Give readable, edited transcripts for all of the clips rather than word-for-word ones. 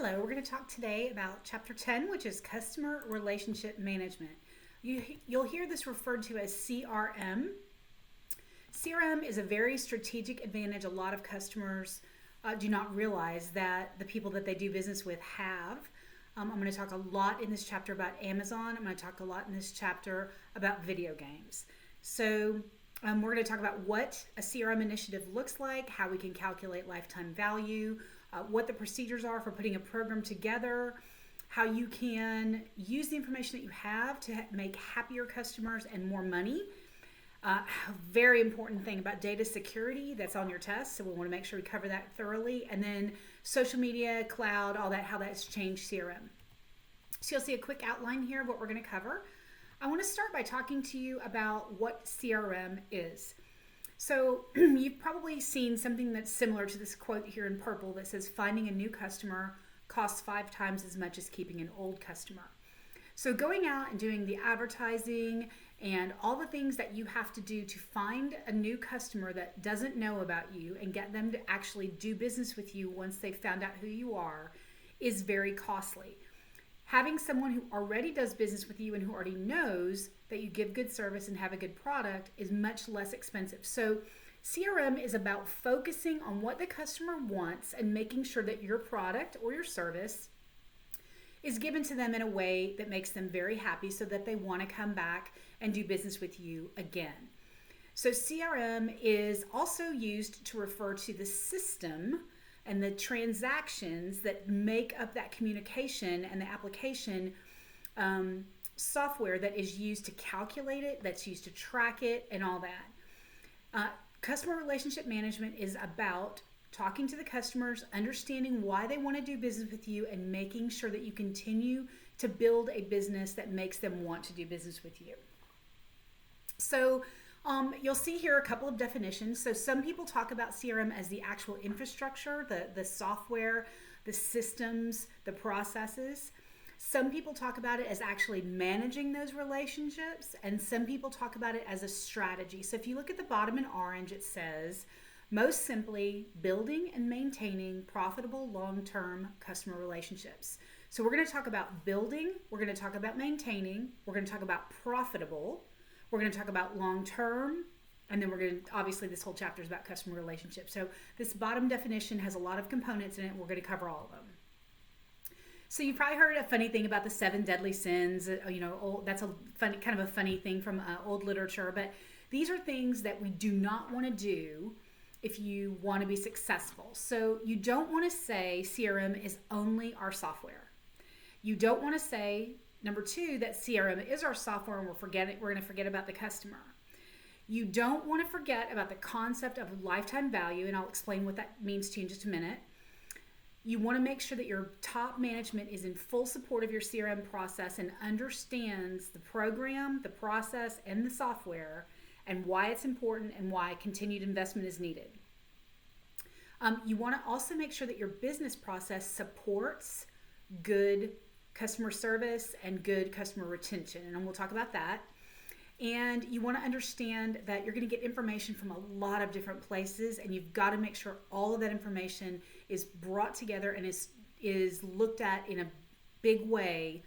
Hello, we're going to talk today about Chapter 10, which is Customer Relationship Management. You'll hear this referred to as CRM. CRM is a very strategic advantage a lot of customers do not realize that the people that they do business with have. I'm going to talk a lot in this chapter about Amazon. I'm going to talk a lot in this chapter about video games. So we're going to talk about what a CRM initiative looks like, how we can calculate lifetime value, what the procedures are for putting a program together, how you can use the information that you have to make happier customers and more money. A very important thing about data security that's on your test, so we want to make sure we cover that thoroughly. And then social media, cloud, all that, how that's changed CRM. So you'll see a quick outline here of what we're going to cover. I want to start by talking to you about what CRM is. So you've probably seen something that's similar to this quote here in purple that says, finding a new customer costs 5 times as much as keeping an old customer. So going out and doing the advertising and all the things that you have to do to find a new customer that doesn't know about you and get them to actually do business with you once they've found out who you are is very costly. Having someone who already does business with you and who already knows that you give good service and have a good product is much less expensive. So CRM is about focusing on what the customer wants and making sure that your product or your service is given to them in a way that makes them very happy so that they want to come back and do business with you again. So CRM is also used to refer to the system and the transactions that make up that communication and the application software that is used to calculate it, that's used to track it, and all that. Customer relationship management is about talking to the customers, understanding why they want to do business with you, and making sure that you continue to build a business that makes them want to do business with you. So you'll see here a couple of definitions. So some people talk about CRM as the actual infrastructure, the software, the systems, the processes. Some people talk about it as actually managing those relationships, and some people talk about it as a strategy. So if you look at the bottom in orange, it says, most simply, building and maintaining profitable long-term customer relationships. So we're going to talk about building, we're going to talk about maintaining, we're going to talk about profitable, we're going to talk about long-term, and then we're going to, obviously this whole chapter is about customer relationships. So this bottom definition has a lot of components in it. We're going to cover all of them. So you probably heard a funny thing about the 7 deadly sins. That's a funny, kind of a funny thing from old literature, but these are things that we do not want to do if you want to be successful. So you don't want to say CRM is only our software. You don't want to say, number 2, that CRM is our software and we're going to forget about the customer. You don't want to forget about the concept of lifetime value, and I'll explain what that means to you in just a minute. You want to make sure that your top management is in full support of your CRM process and understands the program, the process, and the software, and why it's important and why continued investment is needed. You want to also make sure that your business process supports good customer service and good customer retention, and we'll talk about that. And you want to understand that you're going to get information from a lot of different places, and you've got to make sure all of that information is brought together and is looked at in a big way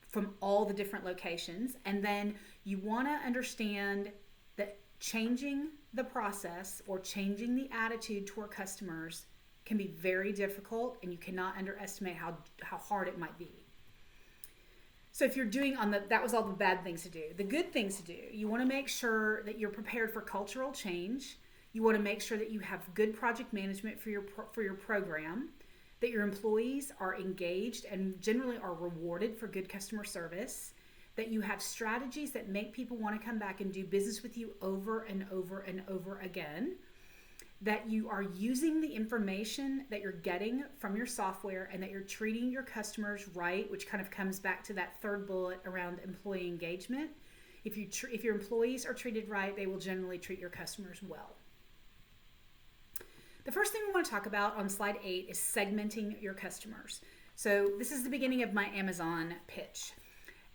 from all the different locations. And then you want to understand that changing the process or changing the attitude toward customers can be very difficult, and you cannot underestimate how hard it might be. So if you're doing that was all the bad things to do. The good things to do, you want to make sure that you're prepared for cultural change. You want to make sure that you have good project management for your program, that your employees are engaged and generally are rewarded for good customer service, that you have strategies that make people want to come back and do business with you over and over and over again, that you are using the information that you're getting from your software and that you're treating your customers right, which kind of comes back to that third bullet around employee engagement. If your employees are treated right, they will generally treat your customers well. The first thing we want to talk about on slide 8 is segmenting your customers. So this is the beginning of my Amazon pitch.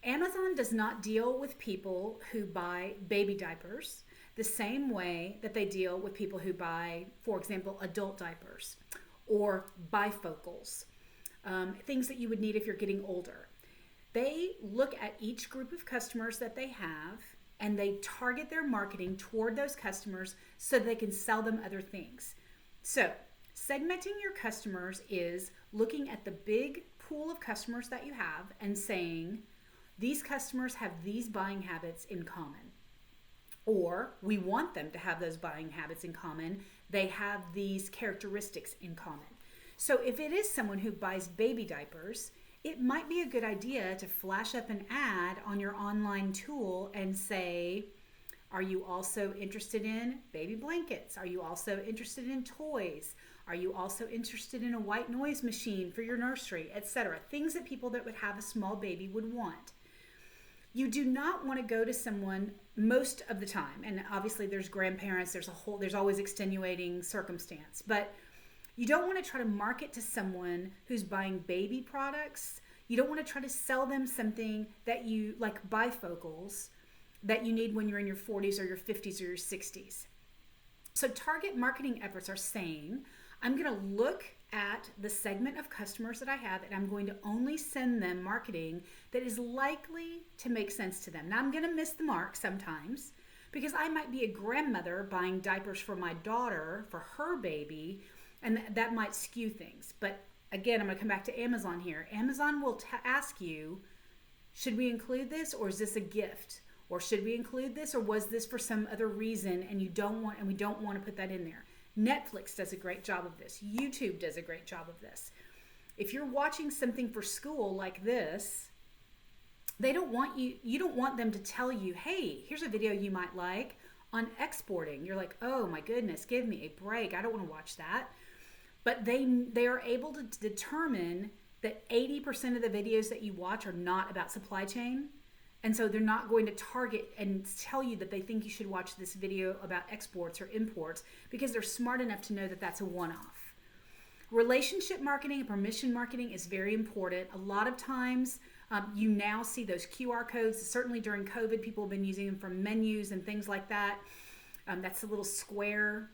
Amazon does not deal with people who buy baby diapers the same way that they deal with people who buy, for example, adult diapers or bifocals things that you would need if you're getting older. They look at each group of customers that they have and they target their marketing toward those customers so they can sell them other things. So, segmenting your customers is looking at the big pool of customers that you have and saying, these customers have these buying habits in common. Or we want them to have those buying habits in common. They have these characteristics in common. So if it is someone who buys baby diapers, it might be a good idea to flash up an ad on your online tool and say, are you also interested in baby blankets? Are you also interested in toys? Are you also interested in a white noise machine for your nursery, etc.? Things that people that would have a small baby would want. You do not want to go to someone most of the time, and obviously there's grandparents, there's always extenuating circumstance, but you don't want to try to market to someone who's buying baby products. You don't want to try to sell them something that you like bifocals that you need when you're in your 40s or your 50s or your 60s. So target marketing efforts are saying, I'm going to look at the segment of customers that I have and I'm going to only send them marketing that is likely to make sense to them. Now I'm going to miss the mark sometimes because I might be a grandmother buying diapers for my daughter for her baby, and that might skew things. But again, I'm going to come back to Amazon here. Amazon will ask you, should we include this, or is this a gift? Or should we include this, or was this for some other reason and we don't want to put that in there? Netflix does a great job of this. YouTube does a great job of this. If you're watching something for school like this, you don't want them to tell you, hey, here's a video you might like on exporting. You're like, oh my goodness, give me a break. I don't want to watch that. But they are able to determine that 80% of the videos that you watch are not about supply chain. And so they're not going to target and tell you that they think you should watch this video about exports or imports because they're smart enough to know that that's a one-off. Relationship marketing and permission marketing is very important. A lot of times you now see those QR codes. Certainly during COVID, people have been using them for menus and things like that. That's the little square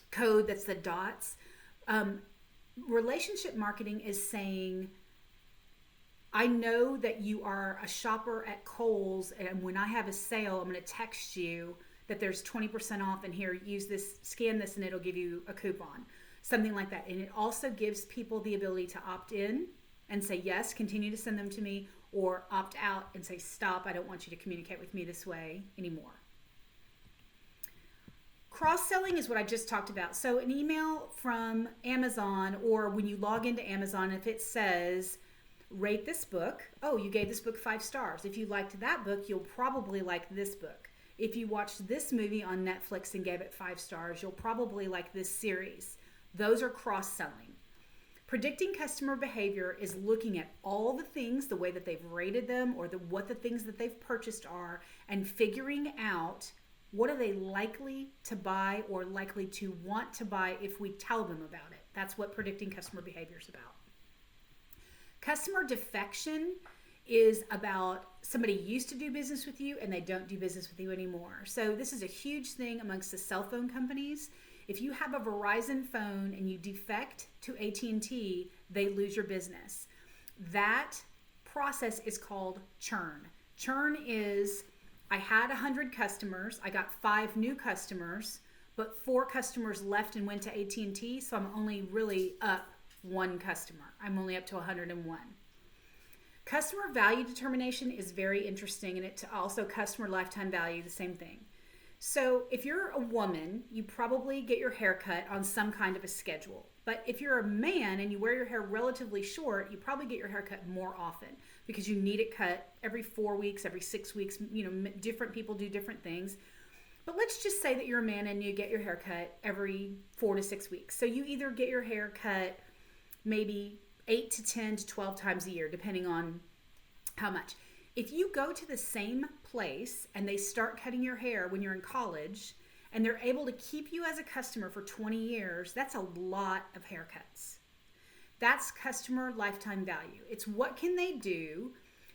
code, that's the dots. Relationship marketing is saying, I know that you are a shopper at Kohl's, and when I have a sale, I'm going to text you that there's 20% off, and here, use this, scan this, and it'll give you a coupon. Something like that. And it also gives people the ability to opt in and say, yes, continue to send them to me, or opt out and say, stop, I don't want you to communicate with me this way anymore. Cross-selling is what I just talked about. So an email from Amazon, or when you log into Amazon, if it says, rate this book. Oh, you gave this book 5 stars. If you liked that book, you'll probably like this book. If you watched this movie on Netflix and gave it 5 stars, you'll probably like this series. Those are cross-selling. Predicting customer behavior is looking at all the things, the way that they've rated them, or what the things that they've purchased are, and figuring out what are they likely to buy or likely to want to buy if we tell them about it. That's what predicting customer behavior is about. Customer defection is about somebody used to do business with you and they don't do business with you anymore. So this is a huge thing amongst the cell phone companies. If you have a Verizon phone and you defect to AT&T, they lose your business. That process is called churn. Churn is, I had 100 customers, I got 5 new customers, but 4 customers left and went to AT&T, so I'm only really up 1 customer. I'm only up to 101. Customer value determination is very interesting, and it also customer lifetime value, the same thing. So if you're a woman, you probably get your hair cut on some kind of a schedule. But if you're a man and you wear your hair relatively short, you probably get your hair cut more often because you need it cut every 4 weeks, every 6 weeks. Different people do different things. But let's just say that you're a man and you get your hair cut every 4 to 6 weeks. So you either get your hair cut maybe 8 to 10 to 12 times a year, depending on how much. If you go to the same place and they start cutting your hair when you're in college and they're able to keep you as a customer for 20 years, that's a lot of haircuts. That's customer lifetime value. It's what can they do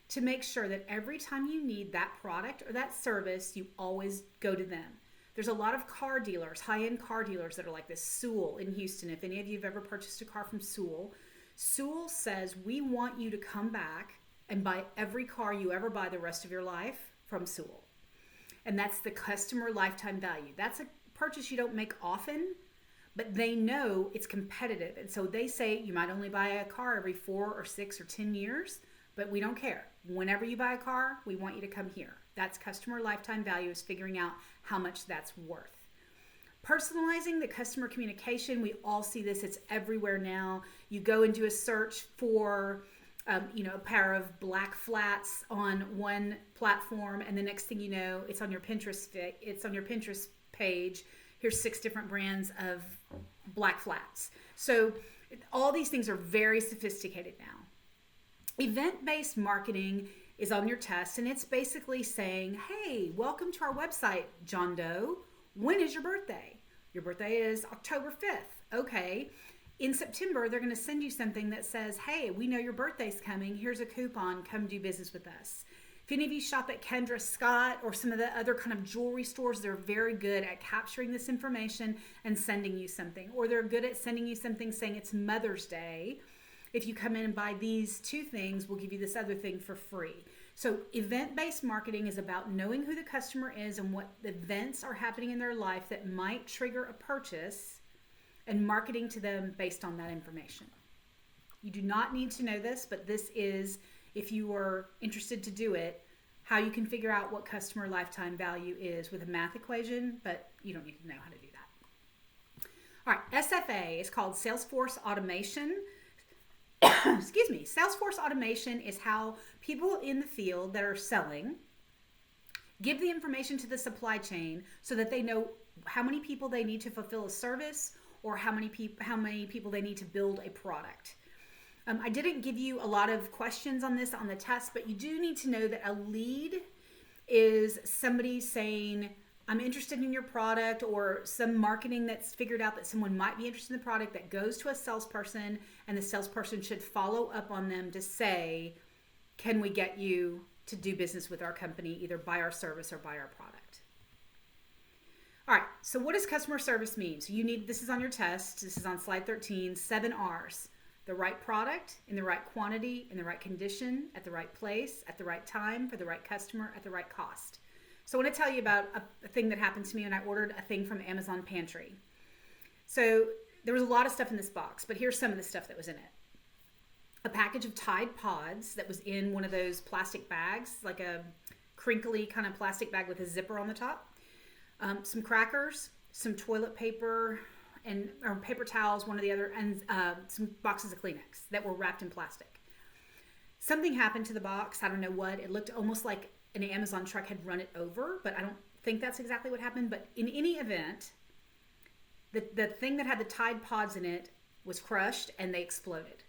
to make sure that every time you need that product or that service, you always go to them. There's a lot of car dealers, high-end car dealers that are like this. Sewell in Houston, if any of you have ever purchased a car from Sewell, Sewell says we want you to come back and buy every car you ever buy the rest of your life from Sewell. And that's the customer lifetime value. That's a purchase you don't make often, but they know it's competitive. And so they say you might only buy a car every 4 or 6 or 10 years, but we don't care. Whenever you buy a car, we want you to come here. That's customer lifetime value, is figuring out how much that's worth. Personalizing the customer communication, we all see this. It's everywhere now. You go and do a search for a pair of black flats on one platform, and the next thing you know, it's on your Pinterest page. Here's 6 different brands of black flats. So all these things are very sophisticated now. Event-based marketing is on your test, and it's basically saying, hey, welcome to our website, John Doe. When is your birthday? Your birthday is October 5th. Okay. In September, they're going to send you something that says, hey, we know your birthday's coming. Here's a coupon. Come do business with us. If any of you shop at Kendra Scott or some of the other kind of jewelry stores, they're very good at capturing this information and sending you something. Or they're good at sending you something saying it's Mother's Day. If you come in and buy these 2 things, we'll give you this other thing for free. So event-based marketing is about knowing who the customer is and what events are happening in their life that might trigger a purchase, and marketing to them based on that information. You do not need to know this, but this is, if you are interested to do it, how you can figure out what customer lifetime value is with a math equation, but you don't need to know how to do that. All right, SFA is called Salesforce Automation. Excuse me. Salesforce automation is how people in the field that are selling give the information to the supply chain so that they know how many people they need to fulfill a service or how many people they need to build a product. I didn't give you a lot of questions on this on the test, but you do need to know that a lead is somebody saying, I'm interested in your product, or some marketing that's figured out that someone might be interested in the product that goes to a salesperson, and the salesperson should follow up on them to say, can we get you to do business with our company, either buy our service or buy our product? All right, so what does customer service mean? So this is on your test. This is on slide 13, 7 R's. The right product in the right quantity, in the right condition, at the right place, at the right time, for the right customer, at the right cost. So I want to tell you about a thing that happened to me when I ordered a thing from Amazon Pantry. So there was a lot of stuff in this box, but here's some of the stuff that was in it. A package of Tide Pods that was in one of those plastic bags, like a crinkly kind of plastic bag with a zipper on the top. Some crackers, some toilet paper, or paper towels, one or the other, and some boxes of Kleenex that were wrapped in plastic. Something happened to the box. I don't know what. It looked almost like an Amazon truck had run it over, but I don't think that's exactly what happened. But in any event, the thing that had the Tide Pods in it was crushed and they exploded.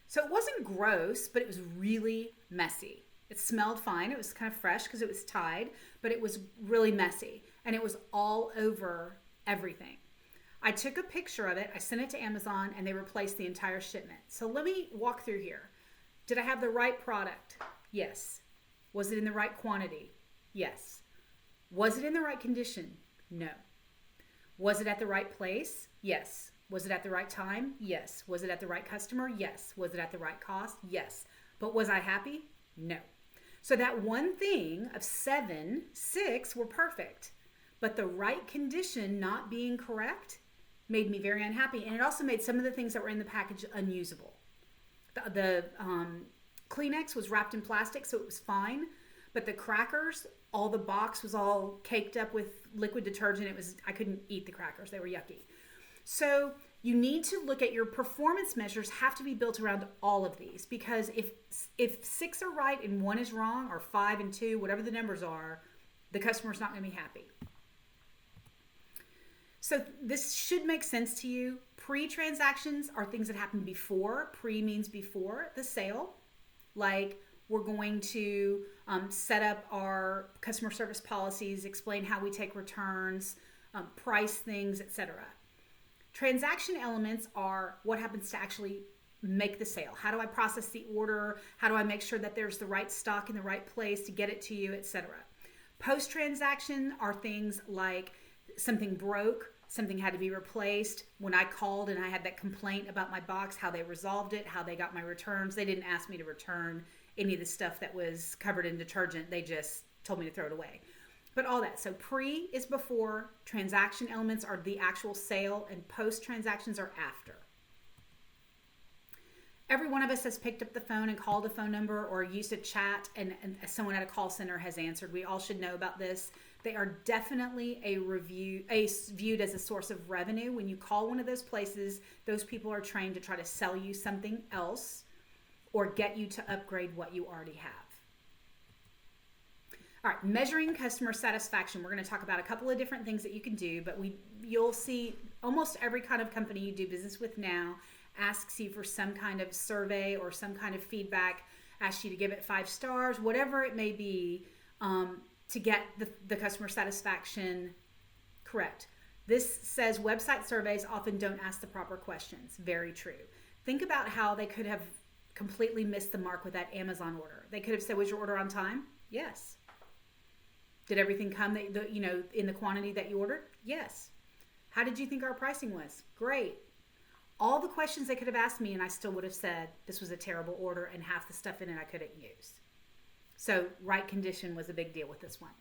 So it wasn't gross, but it was really messy. It smelled fine. It was kind of fresh because it was Tide, but it was really messy. And it was all over everything. I took a picture of it. I sent it to Amazon and they replaced the entire shipment. So let me walk through here. Did I have the right product? Yes. Was it in the right quantity? Yes. Was it in the right condition? No. Was it at the right place? Yes. Was it at the right time? Yes. Was it at the right customer? Yes. Was it at the right cost? Yes. But was I happy? No. So that one thing of 7, 6 were perfect. But the right condition not being correct made me very unhappy. And it also made some of the things that were in the package unusable. The Kleenex was wrapped in plastic, so it was fine. But the crackers, all the box was all caked up with liquid detergent. I couldn't eat the crackers. They were yucky. So you need to look at your performance measures have to be built around all of these, because if 6 are right and 1 is wrong, or 5 and 2, whatever the numbers are, the customer's not going to be happy. So this should make sense to you. Pre-transactions are things that happen before. Pre means before the sale. Like, we're going to set up our customer service policies, explain how we take returns, price things, etc. Transaction elements are what happens to actually make the sale. How do I process the order? How do I make sure that there's the right stock in the right place to get it to you, etc. Post-transaction are things like something broke, something had to be replaced. When I called and I had that complaint about my box, how they resolved it, how they got my returns, they didn't ask me to return any of the stuff that was covered in detergent. They just told me to throw it away. But all that. So pre is before, transaction elements are the actual sale, and post transactions are after. Every one of us has picked up the phone and called a phone number or used a chat and someone at a call center has answered. We all should know about this. They are definitely viewed as a source of revenue. When you call one of those places, those people are trained to try to sell you something else or get you to upgrade what you already have. All right, measuring customer satisfaction. We're going to talk about a couple of different things that you can do, but you'll see almost every kind of company you do business with now asks you for some kind of survey or some kind of feedback, asks you to give it 5 stars, whatever it may be, to get the customer satisfaction correct. This says website surveys often don't ask the proper questions. Very true. Think about how they could have completely missed the mark with that Amazon order. They could have said, was your order on time? Yes. Did everything come in the quantity that you ordered? Yes. How did you think our pricing was? Great. All the questions they could have asked me and I still would have said this was a terrible order and half the stuff in it I couldn't use. So right condition was a big deal with this one.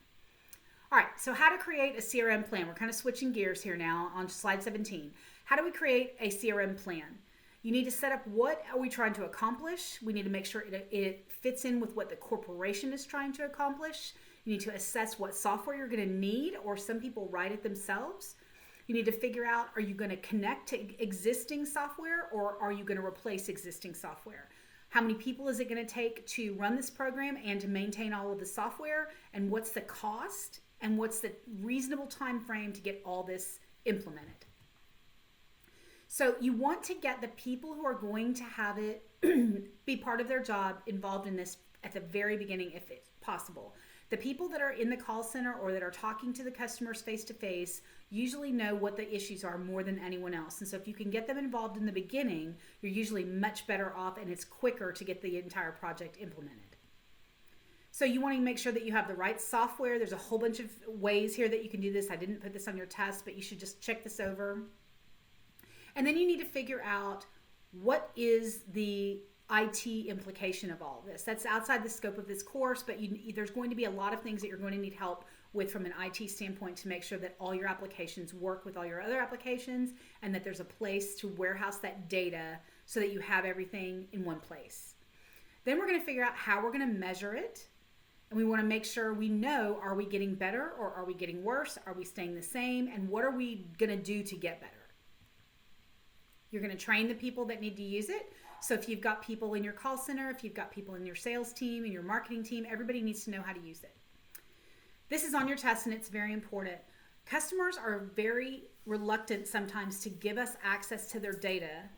All right, so how to create a CRM plan. We're kind of switching gears here now on slide 17. How do we create a CRM plan? You need to set up what are we trying to accomplish. We need to make sure it fits in with what the corporation is trying to accomplish. You need to assess what software you're going to need, or some people write it themselves. You need to figure out, are you going to connect to existing software or are you going to replace existing software? How many people is it going to take to run this program and to maintain all of the software? And what's the cost? And what's the reasonable time frame to get all this implemented? So you want to get the people who are going to have it be part of their job involved in this at the very beginning if it's possible. The people that are in the call center or that are talking to the customers face-to-face usually know what the issues are more than anyone else. And so if you can get them involved in the beginning, you're usually much better off and it's quicker to get the entire project implemented. So you want to make sure that you have the right software. There's a whole bunch of ways here that you can do this. I didn't put this on your test, but you should just check this over. And then you need to figure out what is the IT implication of all of this. That's outside the scope of this course, but there's going to be a lot of things that you're going to need help with from an IT standpoint to make sure that all your applications work with all your other applications and that there's a place to warehouse that data so that you have everything in one place. Then we're going to figure out how we're going to measure it. And we want to make sure we know, are we getting better or are we getting worse? Are we staying the same? And what are we going to do to get better? You're going to train the people that need to use it. So if you've got people in your call center, if you've got people in your sales team, in your marketing team, everybody needs to know how to use it. This is on your test and it's very important. Customers are very reluctant sometimes to give us access to their data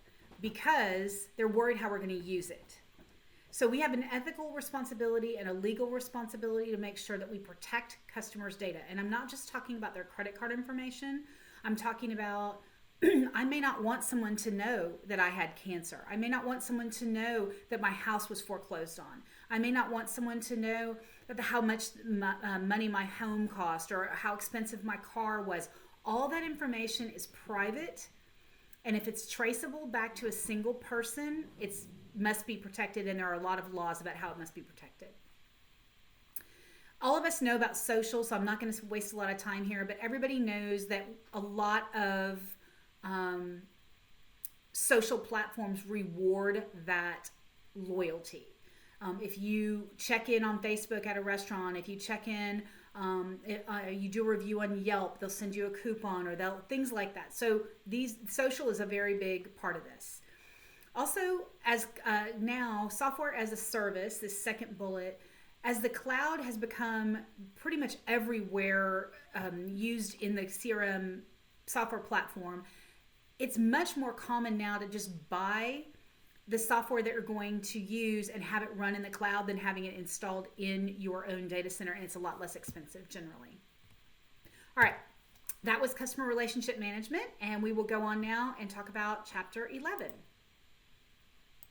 because they're worried how we're going to use it. So we have an ethical responsibility and a legal responsibility to make sure that we protect customers' data. And I'm not just talking about their credit card information. I'm talking about I may not want someone to know that I had cancer. I may not want someone to know that my house was foreclosed on. I may not want someone to know that how much money my home cost or how expensive my car was. All that information is private. And if it's traceable back to a single person, it must be protected. And there are a lot of laws about how it must be protected. All of us know about social, so I'm not going to waste a lot of time here, but everybody knows that a lot of social platforms reward that loyalty. If you check in on Facebook at a restaurant, if you check in, you do a review on Yelp, they'll send you a coupon or things like that. So social is a very big part of this. Also, as now software as a service, this second bullet, as the cloud has become pretty much everywhere used in the CRM software platform, it's much more common now to just buy the software that you're going to use and have it run in the cloud than having it installed in your own data center, and it's a lot less expensive generally. All right, that was customer relationship management, and we will go on now and talk about Chapter 11.